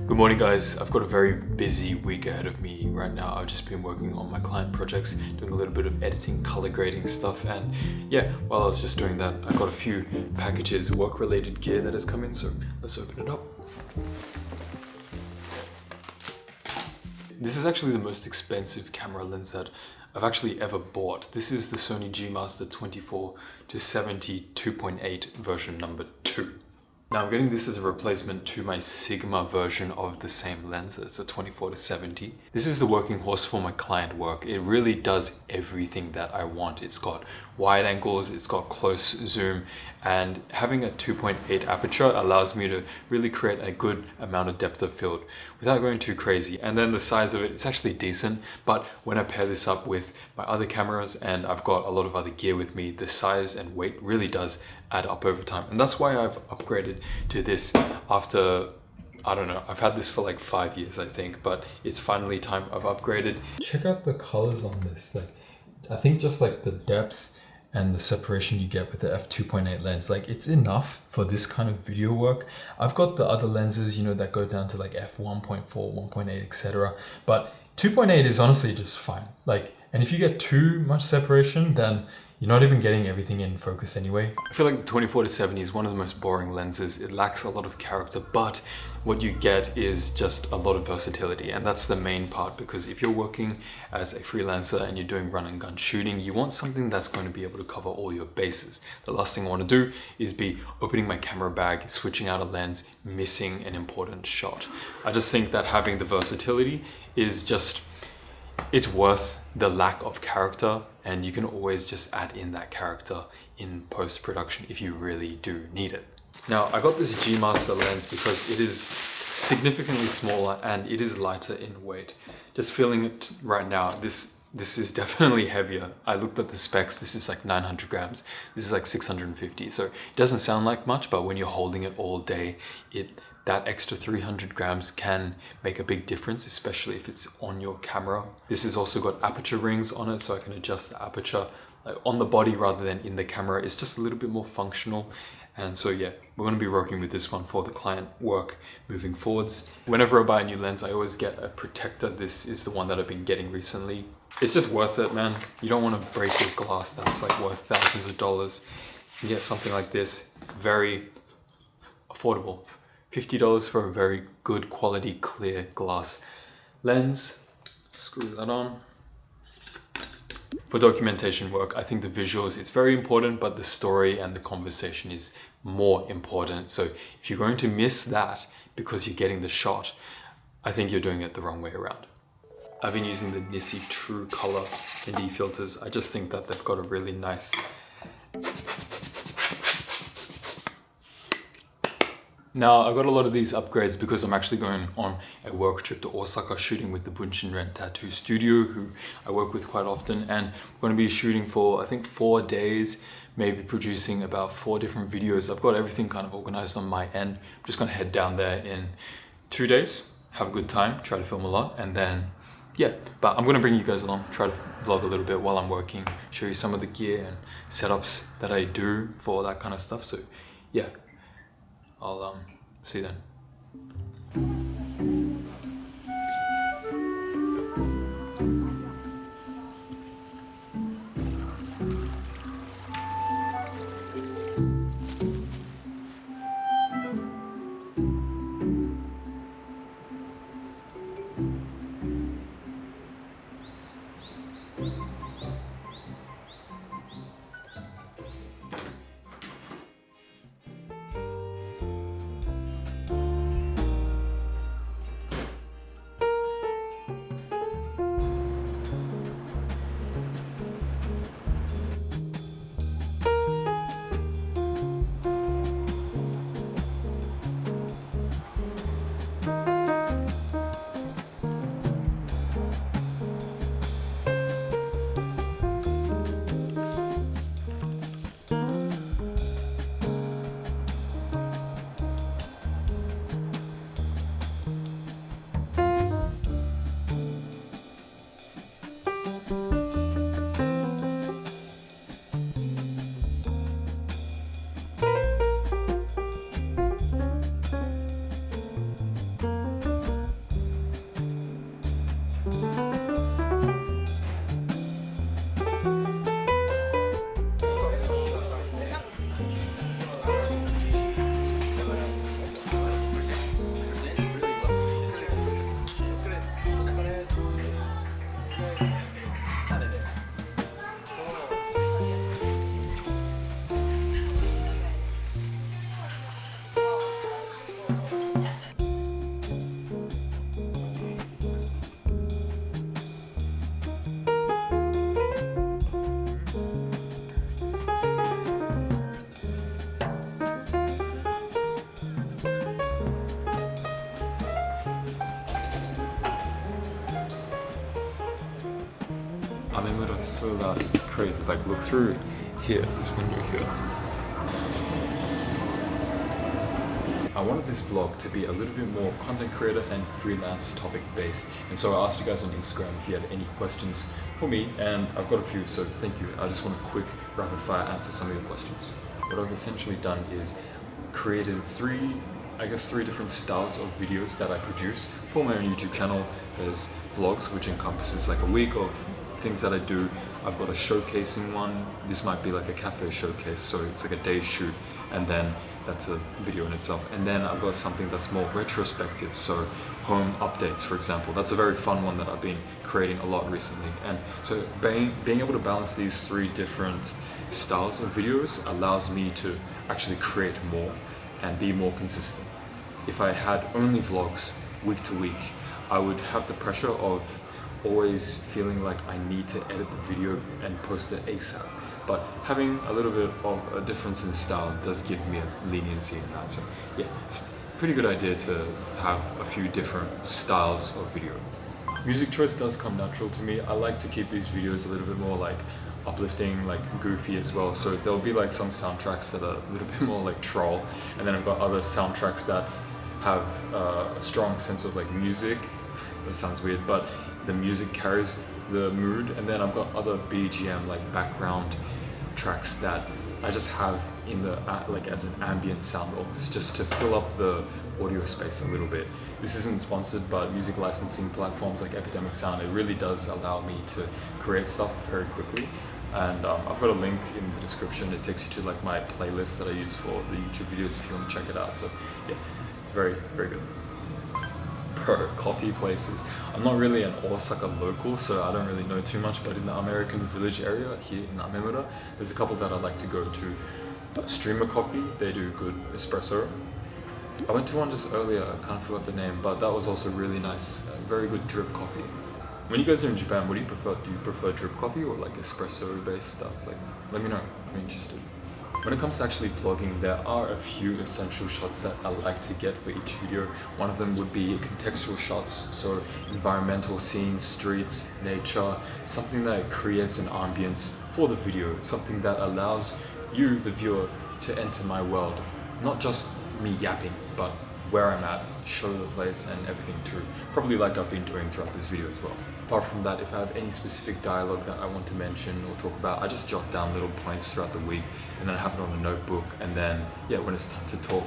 Good morning guys, I've got a very busy week ahead of me right now. I've just been working on my client projects, doing a little bit of editing, color grading stuff, and yeah, while I was just doing that, I got a few packages, work-related gear that has come in, so let's open it up. This is actually the most expensive camera lens that I've actually ever bought. This is the Sony G Master 24-70 2.8 version number 2. Now I'm getting this as a replacement to my Sigma version of the same lens. It's a 24-70. This is the working horse for my client work. It really does everything that I want. It's got wide angles, it's got close zoom, and having a 2.8 aperture allows me to really create a good amount of depth of field without going too crazy. And then the size of it, it's actually decent, but when I pair this up with my other cameras and I've got a lot of other gear with me, the size and weight really does add up over time. And that's why I've upgraded to this after, I don't know, I've had this for like 5 years, I think, but it's finally time I've upgraded. Check out the colors on this. Like, I think just like the depth and the separation you get with the f2.8 lens, like it's enough for this kind of video work. I've got the other lenses, you know, that go down to like f1.4, 1.8, etc. But 2.8 is honestly just fine. Like, and if you get too much separation, then you're not even getting everything in focus anyway. I feel like the 24-70 is one of the most boring lenses. It lacks a lot of character, but what you get is just a lot of versatility. And that's the main part, because if you're working as a freelancer and you're doing run and gun shooting, you want something that's going to be able to cover all your bases. The last thing I want to do is be opening my camera bag, switching out a lens, missing an important shot. I just think that having the versatility is just, it's worth the lack of character, and you can always just add in that character in post-production if you really do need it. Now, I got this G Master lens because it is significantly smaller and it is lighter in weight. Just feeling it right now, this is definitely heavier. I looked at the specs, this is like 900 grams, this is like 650. So it doesn't sound like much, but when you're holding it all day, that extra 300 grams can make a big difference, especially if it's on your camera. This has also got aperture rings on it, so I can adjust the aperture like on the body rather than in the camera. It's just a little bit more functional. And so yeah, we're going to be working with this one for the client work moving forwards. Whenever I buy a new lens, I always get a protector. This is the one that I've been getting recently. It's just worth it, man. You don't want to break your glass that's like worth thousands of dollars. You get something like this, very affordable. $50 for a very good quality clear glass lens. Screw that on. For documentation work, I think the visuals, it's very important, but the story and the conversation is more important. So if you're going to miss that because you're getting the shot, I think you're doing it the wrong way around. I've been using the Nissi True Color ND filters. I just think that they've got a really nice. Now, I got a lot of these upgrades because I'm actually going on a work trip to Osaka shooting with the Bunshinren tattoo studio, who I work with quite often, and we're going to be shooting for, I think, 4 days, maybe producing about 4 different videos. I've got everything kind of organized on my end. I'm just going to head down there in 2 days, have a good time, try to film a lot, and then yeah, but I'm going to bring you guys along, try to vlog a little bit while I'm working, show you some of the gear and setups that I do for that kind of stuff. So yeah, I'll see you then. Amemura is so loud, it's crazy. Like look through here, this window here. I wanted this vlog to be a little bit more content creator and freelance topic based, and so I asked you guys on Instagram if you had any questions for me, and I've got a few, so thank you. I just want to quick rapid fire answer some of your questions. What I've essentially done is created three different styles of videos that I produce for my own YouTube channel. There's vlogs, which encompasses like a week of things that I do. I've got a showcasing one. This might be like a cafe showcase, so it's like a day shoot, and then that's a video in itself. And then I've got something that's more retrospective, so home updates, for example. That's a very fun one that I've been creating a lot recently. And so being able to balance these three different styles of videos allows me to actually create more and be more consistent. If I had only vlogs week to week, I would have the pressure of always feeling like I need to edit the video and post it ASAP. But having a little bit of a difference in style does give me a leniency in that. So yeah, it's a pretty good idea to have a few different styles of video. Music choice does come natural to me. I like to keep these videos a little bit more like uplifting, like goofy as well. So there'll be like some soundtracks that are a little bit more like troll, and then I've got other soundtracks that have a strong sense of like music. That sounds weird, but the music carries the mood. And then I've got other BGM, like background tracks that I just have in the like as an ambient sound almost, just to fill up the audio space a little bit. This isn't sponsored, but music licensing platforms like Epidemic Sound, it really does allow me to create stuff very quickly. And I've got a link in the description. It takes you to like my playlist that I use for the YouTube videos if you want to check it out. So yeah, it's very, very good. Coffee places. I'm not really an Osaka local, so I don't really know too much, but in the American Village area here in Amemura, there's a couple that I like to go to. Streamer Coffee, they do good espresso. I went to one just earlier, I kind of forgot the name, but that was also really nice. Very good drip coffee. When you guys are in Japan, what do you prefer? Do you prefer drip coffee or like espresso based stuff? Like, let me know, I'm interested. When it comes to actually vlogging, there are a few essential shots that I like to get for each video. One of them would be contextual shots, so environmental scenes, streets, nature, something that creates an ambience for the video, something that allows you, the viewer, to enter my world. Not just me yapping, but where I'm at, show the place and everything too. Probably like I've been doing throughout this video as well. Apart from that, if I have any specific dialogue that I want to mention or talk about, I just jot down little points throughout the week and then I have it on a notebook, and then yeah, when it's time to talk,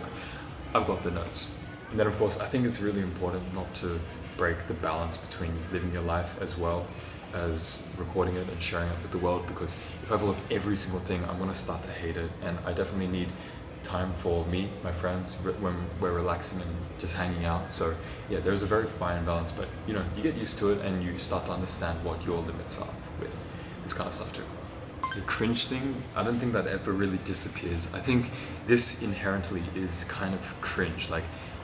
I've got the notes. And then of course, I think it's really important not to break the balance between living your life as well as recording it and sharing it with the world, because if I vlog every single thing, I'm gonna start to hate it, and I definitely need time for me, my friends, when we're relaxing and just hanging out. So yeah, there's a very fine balance, but you know, you get used to it and you start to understand what your limits are with this kind of stuff too. The cringe thing, I don't think that ever really disappears. I think this inherently is kind of cringe. Like,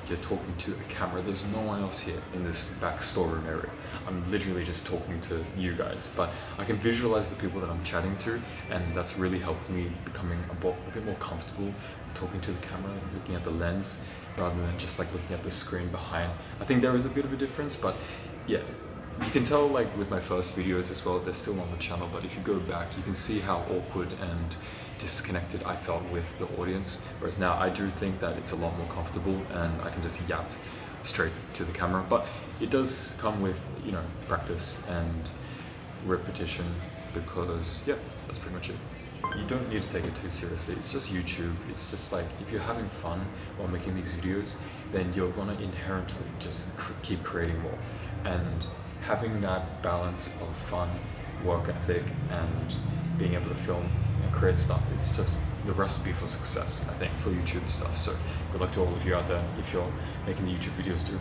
you're talking to a camera, there's no one else here in this back storeroom area. I'm literally just talking to you guys, but I can visualize the people that I'm chatting to, and that's really helped me becoming a bit more comfortable talking to the camera, looking at the lens, rather than just like looking at the screen behind. I think there is a bit of a difference, but yeah, you can tell like with my first videos as well, they're still on the channel, but if you go back, you can see how awkward and disconnected I felt with the audience, whereas now I do think that it's a lot more comfortable and I can just yap straight to the camera. But it does come with, you know, practice and repetition, because yeah, that's pretty much it. You don't need to take it too seriously. It's just YouTube. It's just like, if you're having fun while making these videos, then you're gonna inherently just keep creating more. And having that balance of fun, work ethic, and being able to film and create stuff is just the recipe for success, I think, for YouTube stuff. So good luck to all of you out there if you're making the YouTube videos too.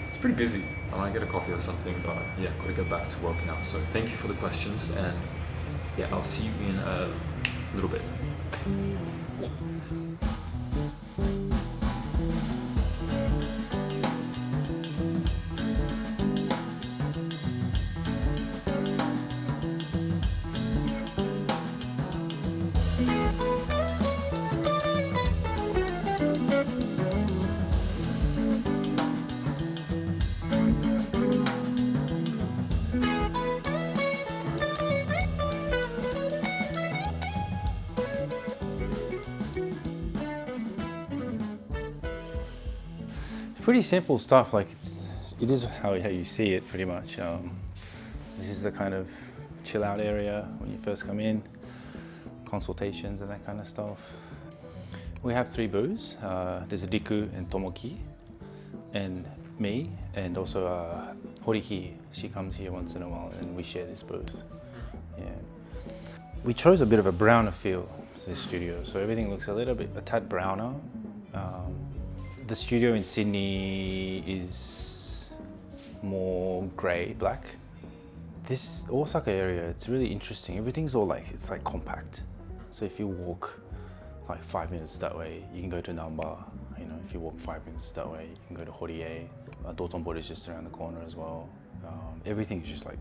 It's pretty busy. I might get a coffee or something, but yeah, gotta get back to work now. So thank you for the questions, and yeah, I'll see you in a little bit. pretty simple stuff. Like it is how you see it pretty much. This is the kind of chill out area when you first come in, consultations and that kind of stuff. We have 3 booths. There's a Riku and Tomoki and me, and also Horiki. She comes here once in a while and we share this booth. Yeah. We chose a bit of a browner feel to this studio, so everything looks a tad browner. The studio in Sydney is more grey, black. This Osaka area, it's really interesting. Everything's all it's like compact. So if you walk like 5 minutes that way, you can go to Namba. You know, if you walk 5 minutes that way, you can go to Horie. Dotonbori is just around the corner as well. Everything is just like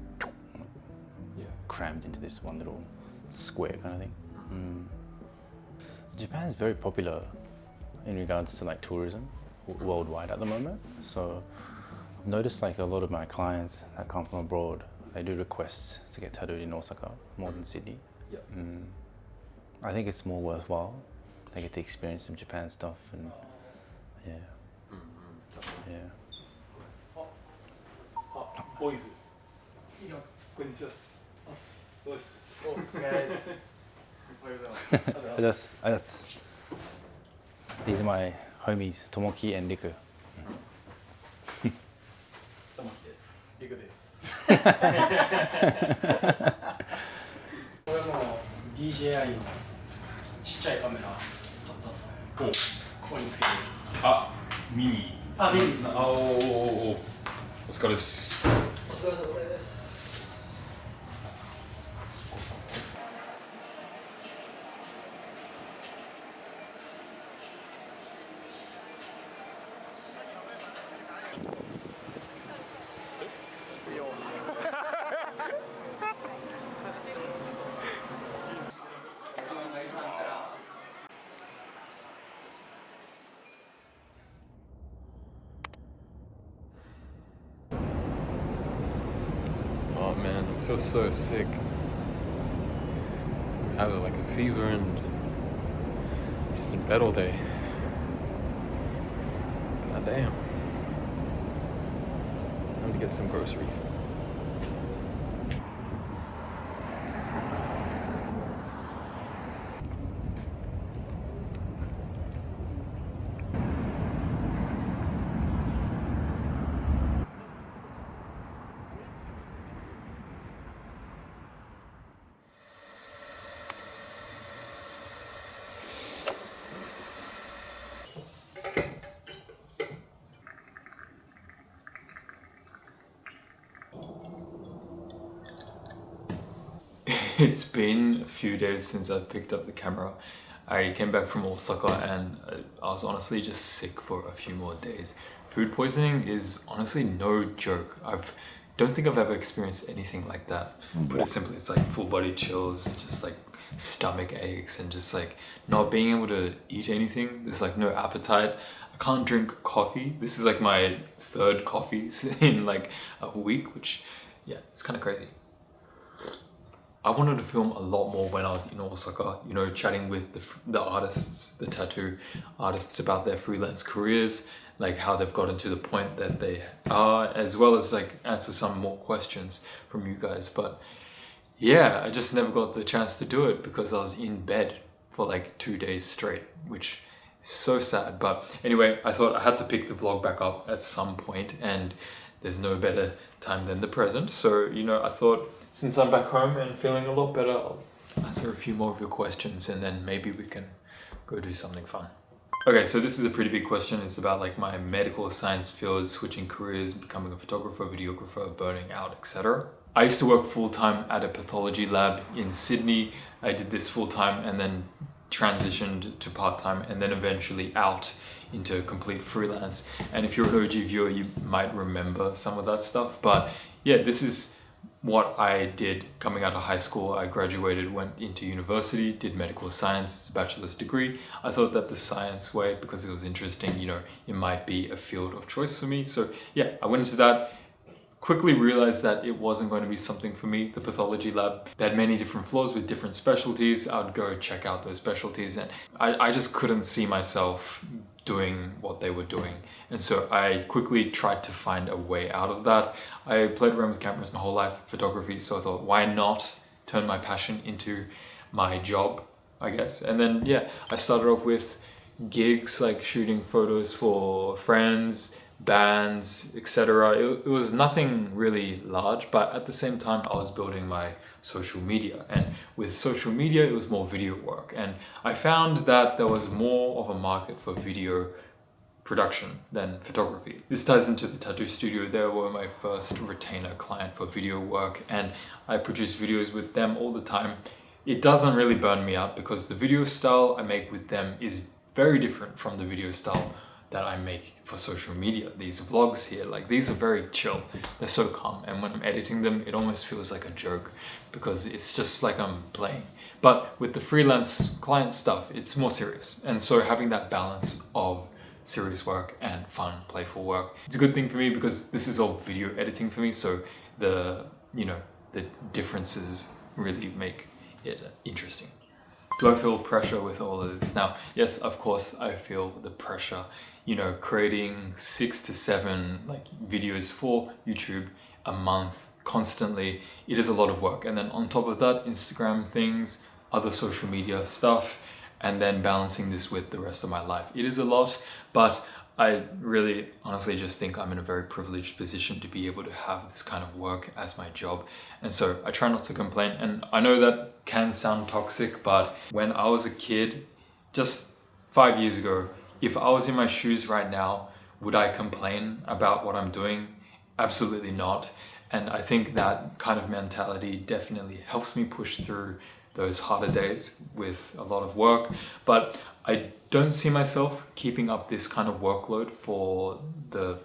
crammed into this one little square kind of thing. Japan's very popular in regards to like tourism worldwide at the moment. So I've noticed like a lot of my clients that come from abroad, they do requests to get tattooed in Osaka more than Sydney. I think it's more worthwhile. They get to experience some Japan stuff and Boys. These are my homies, Tomoki and Riku. DJI のちっちゃいカメラ買ったっすね。ここにつけてる。ミニ。ミニです。お疲れです。お疲れ様です。Oh man, I feel so sick. I have like a fever and just in bed all day. God damn. I'm gonna get some groceries. It's been a few days since I picked up the camera. I came back from Osaka and I was honestly just sick for a few more days. Food poisoning is honestly no joke. Don't think I've ever experienced anything like that. Put it simply, it's like full body chills, just like stomach aches and just like not being able to eat anything. There's like no appetite. I can't drink coffee. This is like my 3rd coffee in like a week, which yeah, it's kind of crazy. I wanted to film a lot more when I was in Osaka, you know, chatting with the artists, the tattoo artists about their freelance careers, like how they've gotten to the point that they are, as well as like answer some more questions from you guys. But yeah, I just never got the chance to do it because I was in bed for like 2 days straight, which is so sad. But anyway, I thought I had to pick the vlog back up at some point and there's no better time than the present. So, you know, I thought since I'm back home and feeling a lot better, I'll answer a few more of your questions and then maybe we can go do something fun. Okay, so this is a pretty big question. It's about like my medical science field, switching careers, becoming a photographer, videographer, burning out, etc. I used to work full-time at a pathology lab in Sydney. I did this full-time and then transitioned to part-time and then eventually out into complete freelance. And if you're an OG viewer, you might remember some of that stuff. But yeah, this is what I did coming out of high school. I graduated, went into university, did medical science, it's a bachelor's degree. I thought that the science way, because it was interesting, you know, it might be a field of choice for me. So yeah, I went into that, quickly realized that it wasn't going to be something for me. The pathology lab, they had many different floors with different specialties. I would go check out those specialties and I just couldn't see myself doing what they were doing. And so I quickly tried to find a way out of that. I played around with cameras my whole life, photography, so I thought, why not turn my passion into my job, I guess. And then, yeah, I started off with gigs, like shooting photos for friends, bands, etc. It was nothing really large, but at the same time I was building my social media, and with social media it was more video work, and I found that there was more of a market for video production than photography. This ties into the tattoo studio. They were my first retainer client for video work, and I produce videos with them all the time. It doesn't really burn me out because the video style I make with them is very different from the video style that I make for social media. These vlogs here, like, these are very chill. They're so calm, and when I'm editing them, it almost feels like a joke because it's just like I'm playing. But with the freelance client stuff, it's more serious. And so having that balance of serious work and fun, playful work, it's a good thing for me because this is all video editing for me. So the differences really make it interesting. Do I feel pressure with all of this? Now, yes, of course, I feel the pressure. Creating 6 to 7 videos for YouTube a month constantly, it is a lot of work. And then on top of that, Instagram things, other social media stuff, and then balancing this with the rest of my life. It is a lot, but I really honestly just think I'm in a very privileged position to be able to have this kind of work as my job. And so I try not to complain. And I know that can sound toxic, but when I was a kid, just 5 years ago, if I was in my shoes right now, would I complain about what I'm doing? Absolutely not. And I think that kind of mentality definitely helps me push through those harder days with a lot of work. But I don't see myself keeping up this kind of workload for the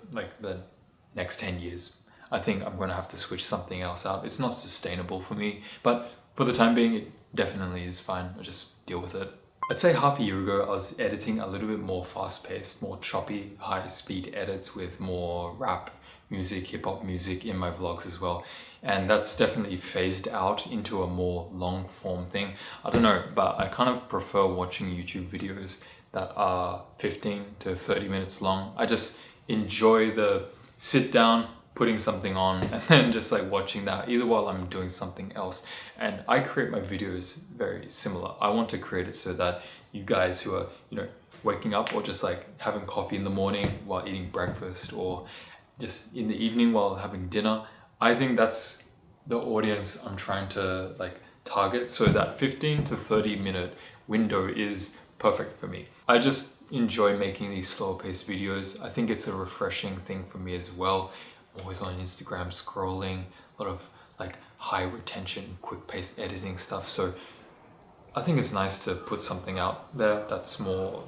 next 10 years. I think I'm going to have to switch something else out. It's not sustainable for me, but for the time being, it definitely is fine. I just deal with it. I'd say half a year ago, I was editing a little bit more fast-paced, more choppy, high-speed edits with more rap music, hip-hop music in my vlogs as well. And that's definitely phased out into a more long-form thing. I don't know, but I kind of prefer watching YouTube videos that are 15 to 30 minutes long. I just enjoy the sit down, putting something on, and then just watching that either while I'm doing something else. And I create my videos very similar. I want to create it so that you guys who are, waking up or just having coffee in the morning while eating breakfast, or just in the evening while having dinner, I think that's the audience I'm trying to target. So that 15 to 30 minute window is perfect for me. I just enjoy making these slower paced videos. I think it's a refreshing thing for me as well. I'm always on Instagram scrolling, a lot of high retention, quick paced editing stuff. So I think it's nice to put something out there that's more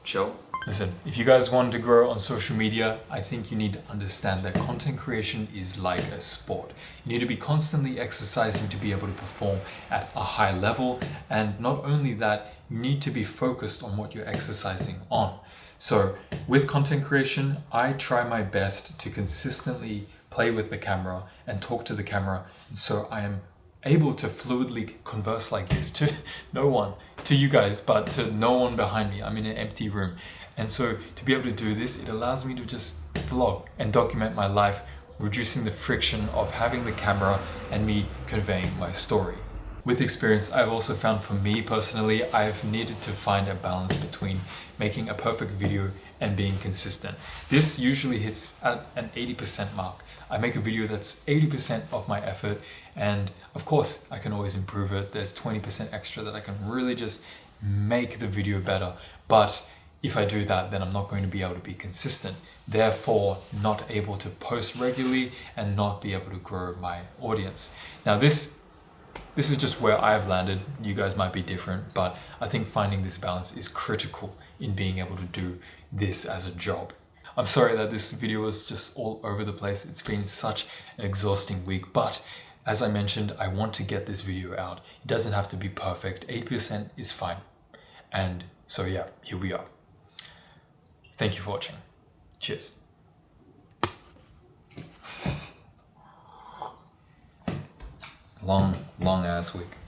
chill. Listen, if you guys want to grow on social media, I think you need to understand that content creation is like a sport. You need to be constantly exercising to be able to perform at a high level. And not only that, you need to be focused on what you're exercising on. So with content creation, I try my best to consistently play with the camera and talk to the camera. So I am able to fluidly converse like this to no one, to you guys, but to no one behind me. I'm in an empty room. And so to be able to do this, it allows me to just vlog and document my life, reducing the friction of having the camera and me conveying my story. With experience, I've also found for me personally, I've needed to find a balance between making a perfect video and being consistent. This usually hits at an 80% mark. I make a video that's 80% of my effort, and of course I can always improve it. There's 20% extra that I can really just make the video better. But if I do that, then I'm not going to be able to be consistent, therefore not able to post regularly and not be able to grow my audience. Now this is just where I've landed. You guys might be different, but I think finding this balance is critical in being able to do this as a job. I'm sorry that this video was just all over the place. It's been such an exhausting week, but as I mentioned, I want to get this video out. It doesn't have to be perfect. 8% is fine. And so yeah, here we are. Thank you for watching. Cheers. Long ass week.